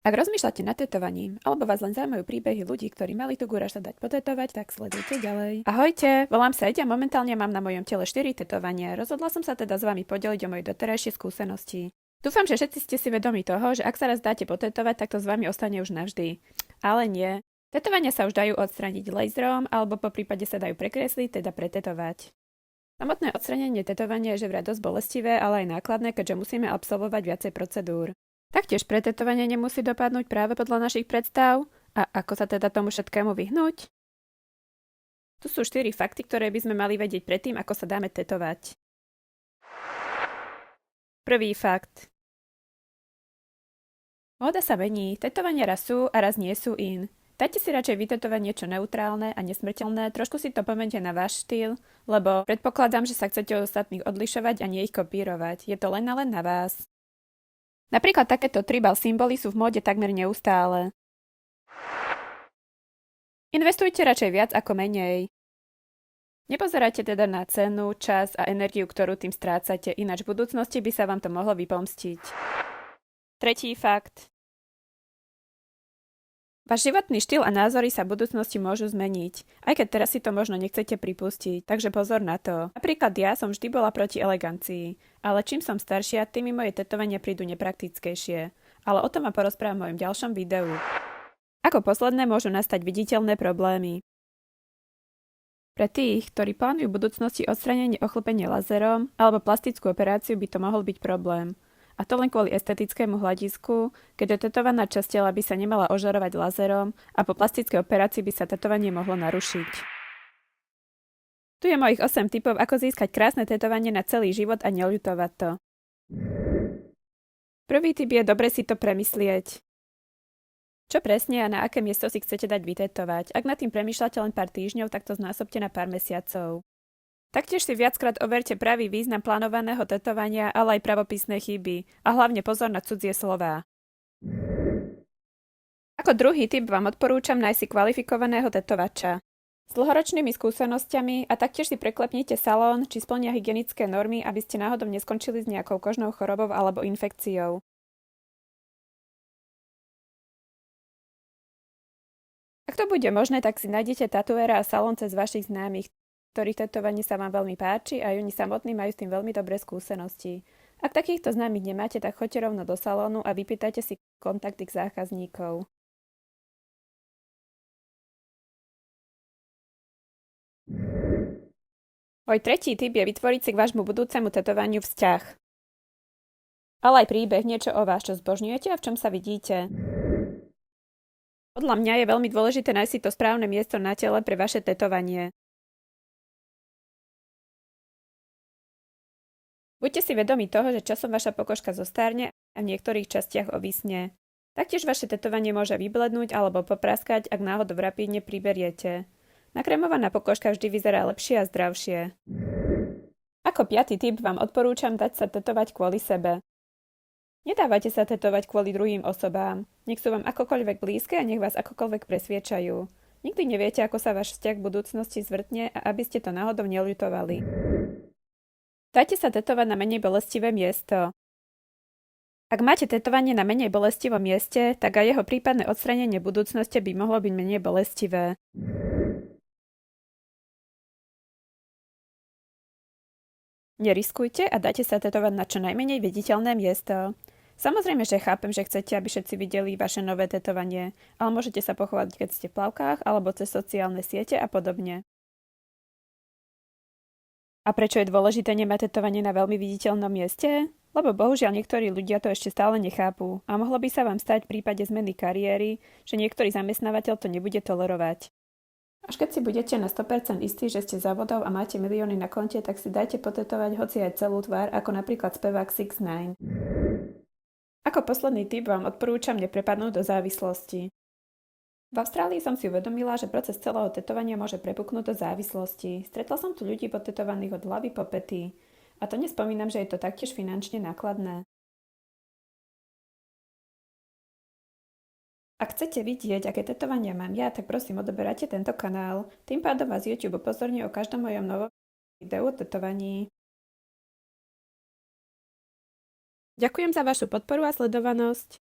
Ak rozmýšľate nad tetovaním, alebo vás len zaujímajú príbehy ľudí, ktorí mali tu gúraž sa dať potetovať, tak sledujte ďalej. Ahojte, volám sa Eďa a momentálne mám na mojom tele 4 tetovania. Rozhodla som sa teda s vami podeliť o moje doterajšie skúsenosti. Dúfam, že všetci ste si vedomi toho, že ak sa raz dáte potetovať, tak to s vami ostane už navždy. Ale nie. Tetovania sa už dajú odstraniť laserom, alebo po prípade sa dajú prekresliť, teda pretetovať. Samotné odstranenie tetovania je že vraj dosť bolestivé, ale aj nákladné, keďže musíme absolvovať viacej procedúr. Taktiež pretetovanie nemusí dopadnúť práve podľa našich predstav. A ako sa teda tomu všetkému vyhnúť? Tu sú 4 fakty, ktoré by sme mali vedieť predtým, ako sa dáme tetovať. Prvý fakt. Móda sa mení, tetovania raz sú a raz nie sú in. Dajte si radšej vytetovať niečo neutrálne a nesmrteľné, trošku si to pomente na váš štýl, lebo predpokladám, že sa chcete od ostatných odlišovať a nie ich kopírovať. Je to len na vás. Napríklad takéto tribal symboly sú v móde takmer neustále. Investujte radšej viac ako menej. Nepozerajte teda na cenu, čas a energiu, ktorú tým strácate, ináč v budúcnosti by sa vám to mohlo vypomstiť. Tretí fakt. Váš životný štýl a názory sa v budúcnosti môžu zmeniť, aj keď teraz si to možno nechcete pripustiť, takže pozor na to. Napríklad ja som vždy bola proti elegancii, ale čím som staršia, tým mi moje tetovania prídu nepraktickejšie. Ale o tom vám porozprávam v mojom ďalšom videu. Ako posledné môžu nastať viditeľné problémy. Pre tých, ktorí plánujú v budúcnosti odstránenie ochlpenia laserom alebo plastickú operáciu, by to mohol byť problém. A to len kvôli estetickému hľadisku, keďže tetovaná časť tela by sa nemala ožarovať laserom a po plastickej operácii by sa tetovanie mohlo narušiť. Tu je mojich 8 tipov, ako získať krásne tetovanie na celý život a neľutovať to. Prvý tip je dobre si to premyslieť. Čo presne a na aké miesto si chcete dať vytetovať? Ak nad tým premýšľate len pár týždňov, tak to znásobte na pár mesiacov. Taktiež si viackrát overte pravý význam plánovaného tetovania, ale aj pravopisné chyby. A hlavne pozor na cudzie slová. Ako druhý tip vám odporúčam nájsť si kvalifikovaného tetovača. S dlhoročnými skúsenosťami a taktiež si preklepnite salón, či splnia hygienické normy, aby ste náhodou neskončili s nejakou kožnou chorobou alebo infekciou. Ak to bude možné, tak si nájdete tatuéra a salón cez vašich známych, ktorých tetovanie sa vám veľmi páči a oni samotní majú s tým veľmi dobré skúsenosti. Ak takýchto známych nemáte, tak choďte rovno do salónu a vypýtajte si kontakty k zákazníkov. Môj tretí tip je vytvoriť si k vášmu budúcemu tetovaniu vzťah. Ale aj príbeh, niečo o vás, čo zbožňujete a v čom sa vidíte. Podľa mňa je veľmi dôležité nájsť si to správne miesto na tele pre vaše tetovanie. Buďte si vedomi toho, že časom vaša pokožka zostarne a v niektorých častiach ovisne. Taktiež vaše tetovanie môže vyblednúť alebo popraskať, ak náhodou rapidne priberiete. Nakremovaná pokožka vždy vyzerá lepšie a zdravšie. Ako 5. tip vám odporúčam dať sa tetovať kvôli sebe. Nedávajte sa tetovať kvôli druhým osobám. Nech sú vám akokoľvek blízke a nech vás akokoľvek presviečajú. Nikdy neviete, ako sa váš vzťah v budúcnosti zvrtne a aby ste to náhodou neľutovali. Dajte sa tetovať na menej bolestivé miesto. Ak máte tetovanie na menej bolestivom mieste, tak aj jeho prípadné odstránenie v budúcnosti by mohlo byť menej bolestivé. Neriskujte a dajte sa tetovať na čo najmenej viditeľné miesto. Samozrejme, že chápem, že chcete, aby všetci videli vaše nové tetovanie, ale môžete sa pochváliť, keď ste v plavkách alebo cez sociálne siete a podobne. A prečo je dôležité nemať tetovanie na veľmi viditeľnom mieste? Lebo bohužiaľ niektorí ľudia to ešte stále nechápu a mohlo by sa vám stať v prípade zmeny kariéry, že niektorý zamestnávateľ to nebude tolerovať. Až keď si budete na 100% istí, že ste závodov a máte milióny na konte, tak si dajte potetovať hoci aj celú tvár, ako napríklad spevák 6ix9ine. Ako posledný tip vám odporúčam neprepadnúť do závislosti. V Austrálii som si uvedomila, že proces celého tetovania môže prepuknúť do závislosti. Stretla som tu ľudí potetovaných od hlavy po pety. A to nespomínam, že je to taktiež finančne nákladné. Ak chcete vidieť, aké tetovania mám ja, tak prosím odoberajte tento kanál. Tým pádom vás YouTube upozorní o každom mojom novom videu o tetovaní. Ďakujem za vašu podporu a sledovanosť.